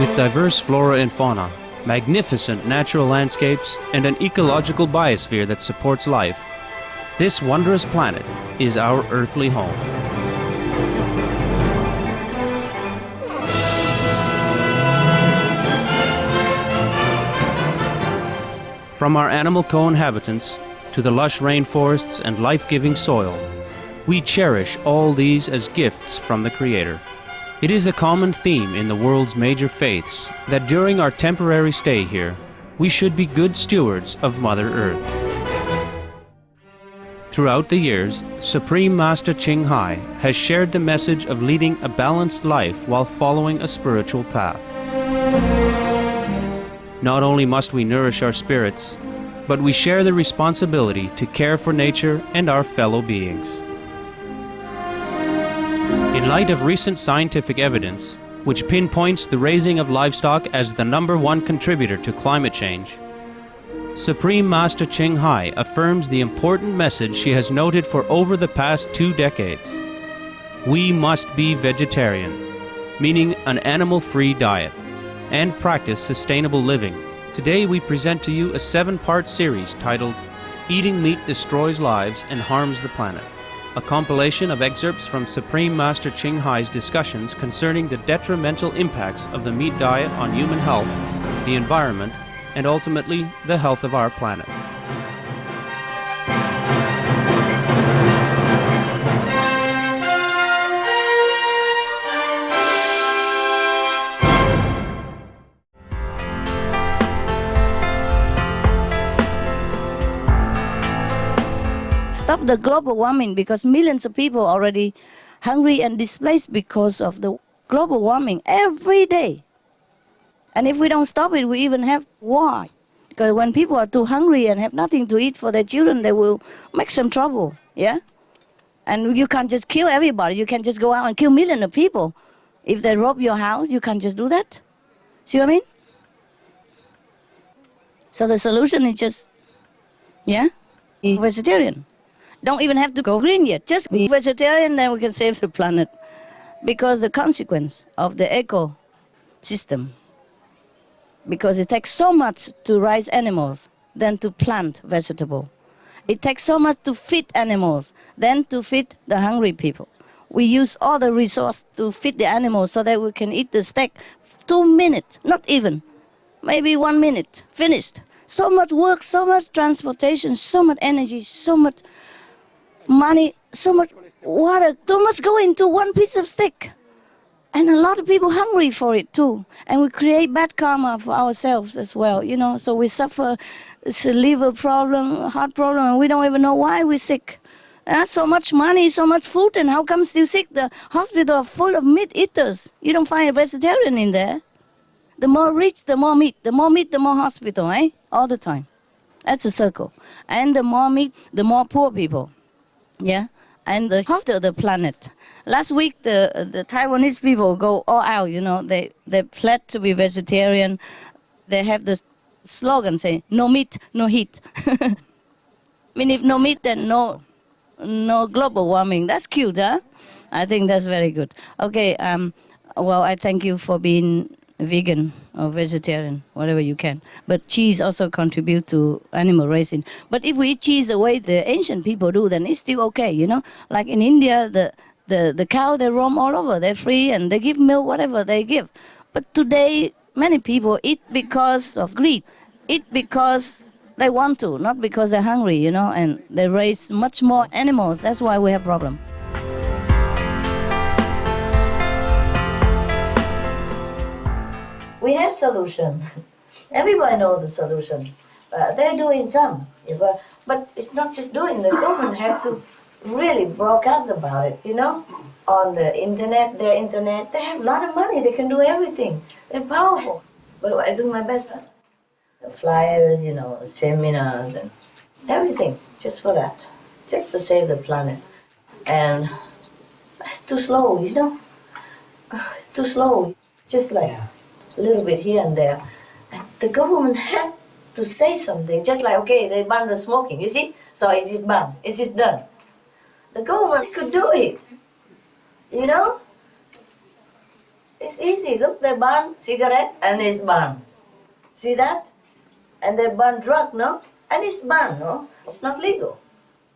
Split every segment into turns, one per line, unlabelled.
With diverse flora and fauna, magnificent natural landscapes, and an ecological biosphere that supports life, this wondrous planet is our earthly home. From our animal co-inhabitants to the lush rainforests and life-giving soil, we cherish all these as gifts from the Creator. It is a common theme in the world's major faiths that during our temporary stay here, we should be good stewards of Mother Earth. Throughout the years, Supreme Master Ching Hai has shared the message of leading a balanced life while following a spiritual path. Not only must we nourish our spirits, but we share the responsibility to care for nature and our fellow beings. In light of recent scientific evidence, which pinpoints the raising of livestock as the #1 contributor to climate change, Supreme Master Ching Hai affirms the important message she has noted for over the past 2 decades. We must be vegetarian, meaning an animal-free diet, and practice sustainable living. Today we present to you a 7-part series titled Eating Meat Destroys Lives and Harms the Planet, a compilation of excerpts from Supreme Master Ching Hai's discussions concerning the detrimental impacts of the meat diet on human health, the environment, and ultimately the health of our planet.
Stop the global warming, because millions of people are already hungry and displaced because of the global warming every day. And if we don't stop it, we even have war. Because when people are too hungry and have nothing to eat for their children, they will make some trouble, yeah? And you can't just kill everybody. You can't just go out and kill millions of people. If they rob your house, you can't just do that. See what I mean? So the solution is just, yeah, be vegetarian. Don't even have to go green yet. Just be vegetarian, then we can save the planet. Because the consequence of the ecosystem, because it takes so much to raise animals than to plant vegetable. It takes so much to feed animals than to feed the hungry people. We use all the resource to feed the animals so that we can eat the steak 2 minutes, not even, maybe 1 minute, finished. So much work, so much transportation, so much energy, so much money, so much water, too much go into one piece of steak. And a lot of people hungry for it too. And we create bad karma for ourselves as well, you know. So we suffer liver problem, heart problem, and we don't even know why we're sick. So much money, so much food, and how come still sick? The hospital are full of meat eaters. You don't find a vegetarian in there. The more rich, the more meat. The more meat, the more hospital, eh? All the time. That's a circle. And the more meat, the more poor people. Yeah? And the hospital, the planet. Last week, the Taiwanese people go all out, you know. They pledge to be vegetarian. They have the slogan saying, no meat, no heat. I mean, if no meat, then no global warming. That's cute, huh? I think that's very good. Okay, well, I thank you for being vegan or vegetarian, whatever you can. But cheese also contribute to animal raising. But if we eat cheese the way the ancient people do, then it's still okay, you know. Like in India, the cow, they roam all over. They're free and they give milk, whatever they give. But today, many people eat because of greed. Eat because they want to, not because they're hungry, you know. And they raise much more animals. That's why we have problem. We have solution. Everybody knows the solution. They're doing some. But it's not just doing. The government have to really broadcast about it, you know, on the internet, their internet. They have a lot of money. They can do everything. They're powerful. But I do my best. The flyers, you know, seminars and everything, just for that. Just to save the planet. And it's too slow, you know. Too slow. Just like a little bit here and there. And the government has to say something, just like, okay, they ban the smoking, you see? So is it banned? Is it done? The government could do it, you know? It's easy. Look, they burn cigarette and it's banned. See that? And they burn drug, no? And it's banned, no? It's not legal.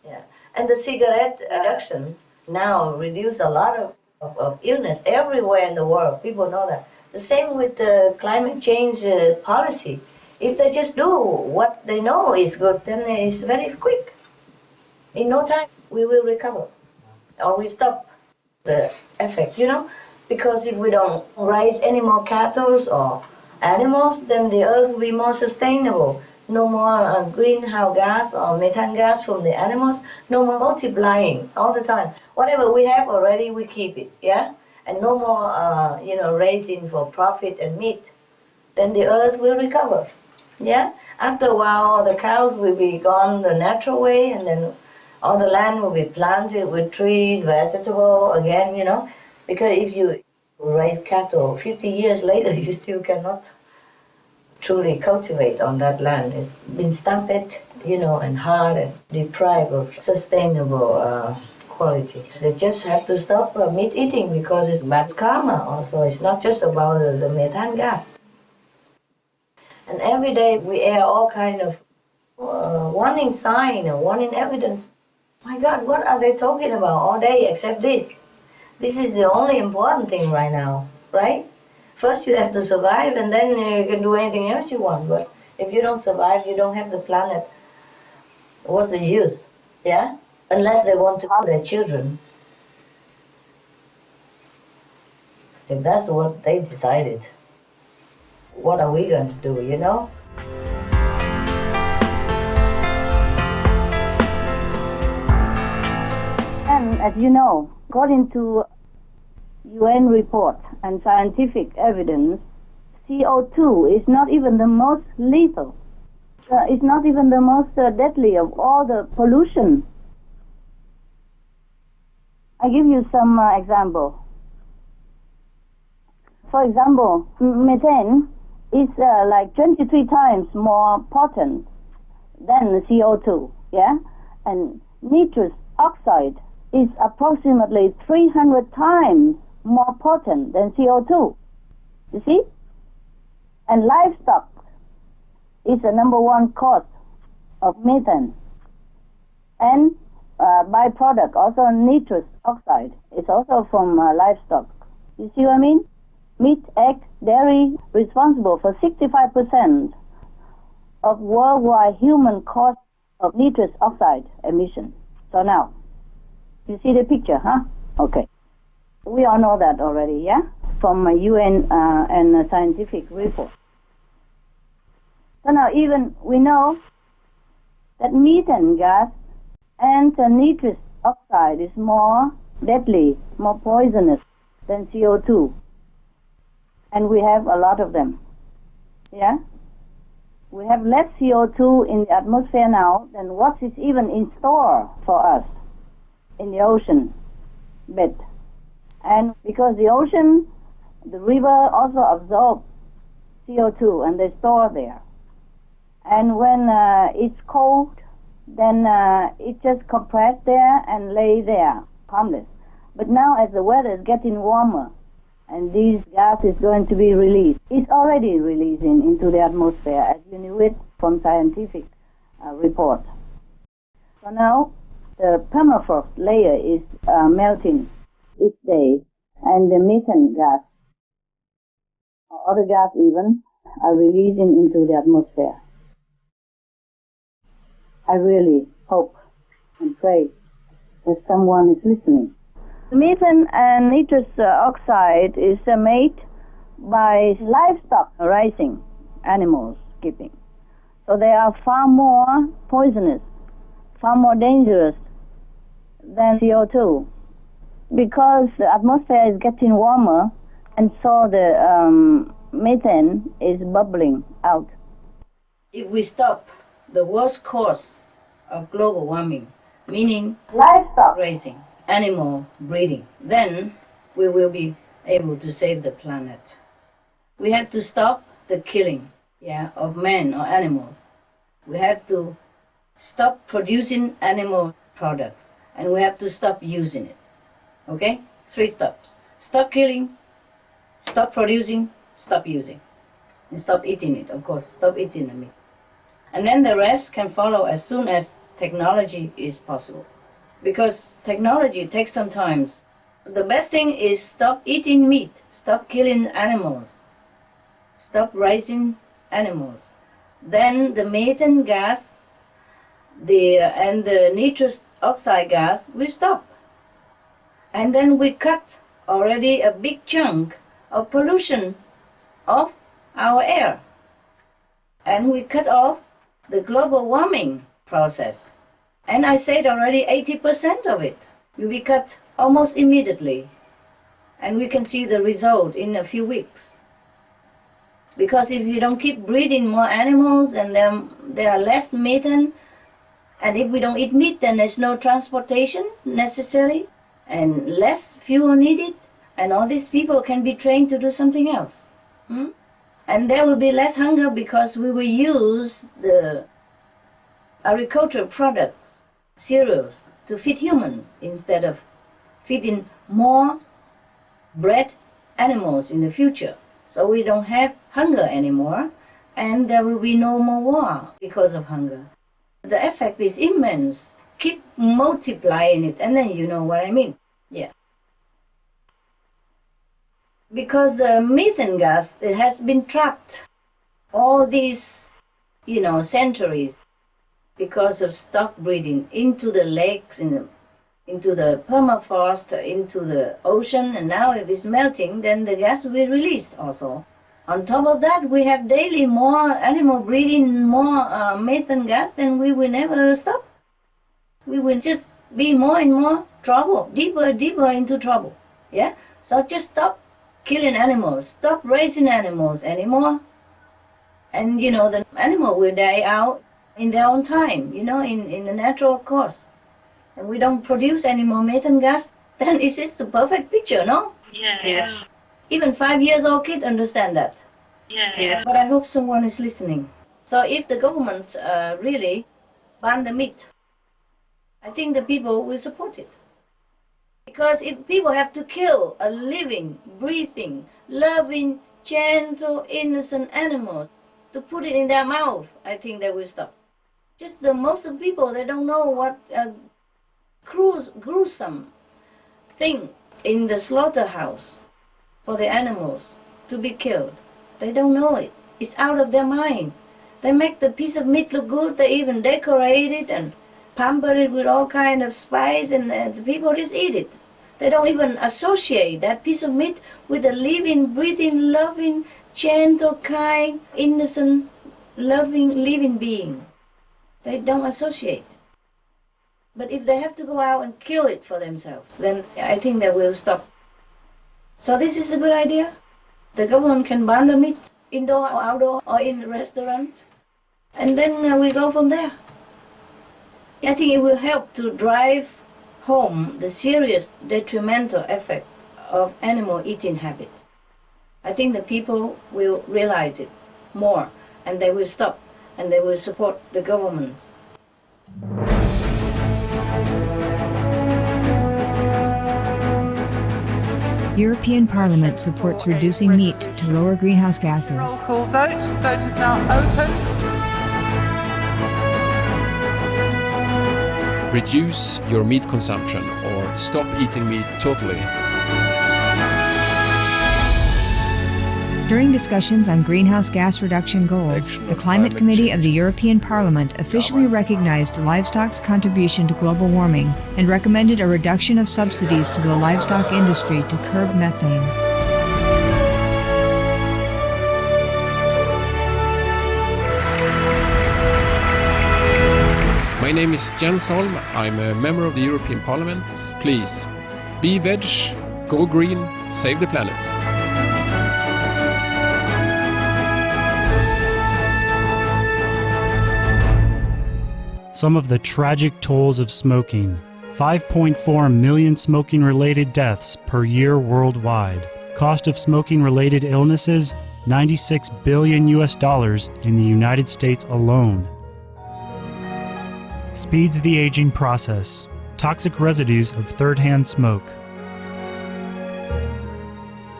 Yeah. And the cigarette reduction now reduce a lot of illness everywhere in the world. People know that. The same with the climate change policy. If they just do what they know is good, then it's very quick. In no time, we will recover. Or we stop the effect, because if we don't raise any more cattle or animals, then the earth will be more sustainable. No more greenhouse gas or methane gas from the animals. No more multiplying all the time. Whatever we have already, we keep it, yeah? And no more, raising for profit and meat. Then the earth will recover, yeah? After a while, all the cows will be gone the natural way, and then all the land will be planted with trees, vegetable again, Because if you raise cattle 50 years later, you still cannot truly cultivate on that land. It's been stamped, and hard and deprived of sustainable quality. They just have to stop meat eating because it's bad karma also. It's not just about the methane gas. And every day we air all kind of warning sign and warning evidence. My God, what are they talking about all day except this? This is the only important thing right now, right? First you have to survive and then you can do anything else you want. But if you don't survive, you don't have the planet. What's the use? Yeah? Unless they want to harm their children. If that's what they decided, what are we going to do,
And as you know, according to UN report and scientific evidence, CO2 is not even the most lethal. It's not even the most deadly of all the pollution. I give you some example. For example, methane is like 23 times more potent than CO2, yeah? And nitrous oxide is approximately 300 times more potent than CO2. You see? And livestock is the number one cause of methane. And byproduct, also nitrous oxide, is also from livestock. You see what I mean? Meat, egg, dairy, responsible for 65% of worldwide human cause of nitrous oxide emission. So now, you see the picture, huh? Okay. We all know that already, yeah? From UN and scientific report. So now even we know that methane gas and nitrous oxide is more deadly, more poisonous than CO2. And we have a lot of them, yeah? We have less CO2 in the atmosphere now than what is even in store for us in the ocean bed. And because the ocean, the river also absorb CO2 and they store there. And when it's cold, then it just compress there and lay there, harmless. But now as the weather is getting warmer and these gas is going to be released, it's already releasing into the atmosphere, as you knew it from scientific report. So now the permafrost layer is melting each day, and the methane gas, or other gas even, are releasing into the atmosphere. I really hope and pray that someone is listening. The methane and nitrous oxide is made by livestock raising, animals keeping. So they are far more poisonous, far more dangerous than CO2. Because the atmosphere is getting warmer, and so the methane is bubbling out.
If we stop the worst cause of global warming, meaning
Livestock
raising, animal breeding, then we will be able to save the planet. We have to stop the killing, of men or animals. We have to stop producing animal products, and we have to stop using it. Okay? 3 stops. Stop killing, Stop producing, stop using. And stop eating it, of course. Stop eating the meat. And then the rest can follow as soon as technology is possible. Because technology takes some time. The best thing is stop eating meat, stop killing animals, stop raising animals. Then the methane gas and the nitrous oxide gas will stop. And then we cut already a big chunk of pollution of our air. And we cut off the global warming process. And I said already 80% of it will be cut almost immediately. And we can see the result in a few weeks. Because if you don't keep breeding more animals, then there are less methane. And if we don't eat meat, then there's no transportation necessary and less fuel needed. And all these people can be trained to do something else. And there will be less hunger because we will use the agricultural products, cereals, to feed humans instead of feeding more bred animals in the future. So we don't have hunger anymore, and there will be no more war because of hunger. The effect is immense. Keep multiplying it, and then you know what I mean. Yeah. Because the methane gas, it has been trapped all these, centuries because of stock breeding into the lakes, into the permafrost, into the ocean, and now if it's melting, then the gas will be released also. On top of that, we have daily more animal breeding, more methane gas, then we will never stop. We will just be more and more trouble, deeper and deeper into trouble. Yeah? So just stop killing animals, stop raising animals anymore. And, the animal will die out in their own time, in the natural course. And we don't produce any more methane gas, then it's just the perfect picture, no?
Yes.
Even 5-year-old kid understand that.
Yes.
But I hope someone is listening. So if the government really ban the meat, I think the people will support it. Because if people have to kill a living, breathing, loving, gentle, innocent animal to put it in their mouth, I think they will stop. Just most of the people, they don't know what a gruesome thing in the slaughterhouse for the animals to be killed. They don't know it. It's out of their mind. They make the piece of meat look good. They even decorate it and pamper it with all kind of spice, and the people just eat it. They don't even associate that piece of meat with a living, breathing, loving, gentle, kind, innocent, loving, living being. They don't associate. But if they have to go out and kill it for themselves, then I think they will stop. So this is a good idea. The government can ban the meat, indoor or outdoor, or in the restaurant. And then we go from there. I think it will help to drive home the serious detrimental effect of animal eating habit. I think the people will realize it more, and they will stop, and they will support the government.
European Parliament supports reducing meat to lower greenhouse gases.
Roll call vote. Vote is now open.
Reduce your meat consumption or stop eating meat totally.
During discussions on greenhouse gas reduction goals, the Climate Committee of the European Parliament officially recognized livestock's contribution to global warming and recommended a reduction of subsidies to the livestock industry to curb methane.
My name is Jens Holm. I'm a member of the European Parliament. Please, be veg, go green, save the planet.
Some of the tragic tolls of smoking. 5.4 million smoking-related deaths per year worldwide. Cost of smoking-related illnesses, $96 billion in the United States alone. Speeds the aging process. Toxic residues of third-hand smoke.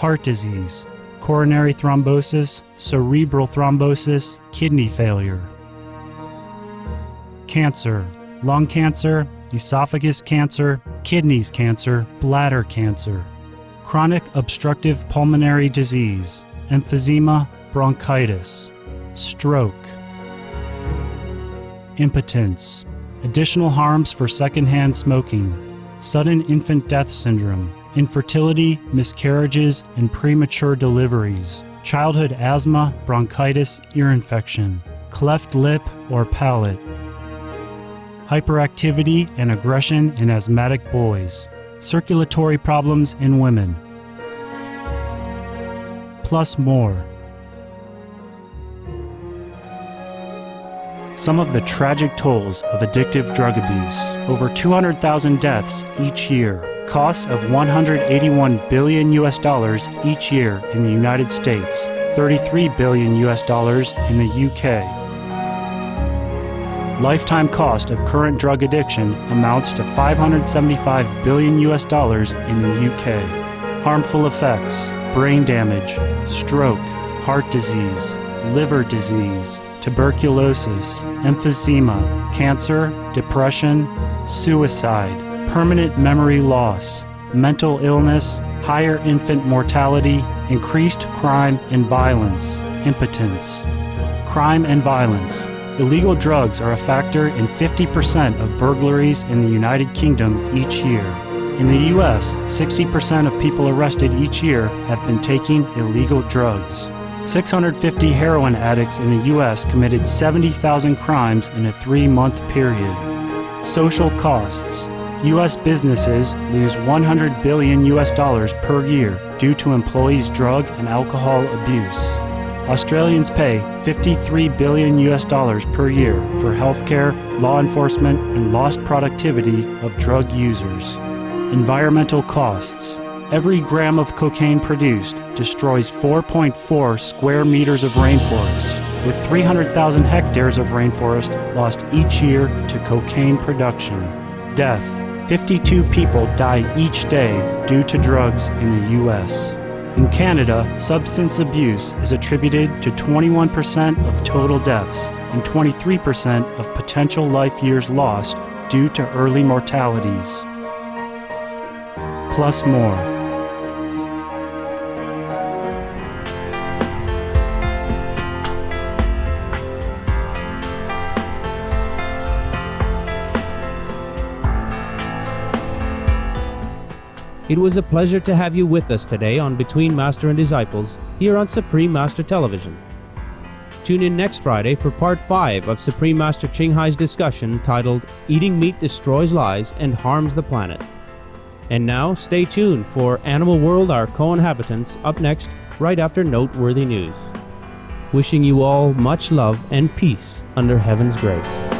heart disease, coronary thrombosis, cerebral thrombosis, kidney failure. Cancer, lung cancer, esophagus cancer, kidneys cancer, bladder cancer. Chronic obstructive pulmonary disease, emphysema, bronchitis, stroke. Impotence, additional harms for secondhand smoking, sudden infant death syndrome, infertility, miscarriages, and premature deliveries, childhood asthma, bronchitis, ear infection, cleft lip or palate, hyperactivity and aggression in asthmatic boys, circulatory problems in women, plus more. Some of the tragic tolls of addictive drug abuse. Over 200,000 deaths each year. Costs of $181 billion each year in the United States. $33 billion in the UK. Lifetime cost of current drug addiction amounts to $575 billion in the UK. Harmful effects: brain damage, stroke, heart disease, liver disease, tuberculosis, emphysema, cancer, depression, suicide, permanent memory loss, mental illness, higher infant mortality, increased crime and violence, impotence. Crime and violence. Illegal drugs are a factor in 50% of burglaries in the United Kingdom each year. In the U.S., 60% of people arrested each year have been taking illegal drugs. 650 heroin addicts in the U.S. committed 70,000 crimes in a 3-month period. Social costs. U.S. businesses lose $100 billion per year due to employees' drug and alcohol abuse. Australians pay $53 billion per year for healthcare, law enforcement, and lost productivity of drug users. Environmental costs. Every gram of cocaine produced destroys 4.4 square meters of rainforest, with 300,000 hectares of rainforest lost each year to cocaine production. Death. 52 people die each day due to drugs in the U.S. In Canada, substance abuse is attributed to 21% of total deaths and 23% of potential life years lost due to early mortalities. Plus more.
It was a pleasure to have you with us today on Between Master and Disciples here on Supreme Master Television. Tune in next Friday for Part 5 of Supreme Master Ching Hai's discussion titled Eating Meat Destroys Lives and Harms the Planet. And now, stay tuned for Animal World, Our Co-Inhabitants, up next, right after Noteworthy News. Wishing you all much love and peace under heaven's grace.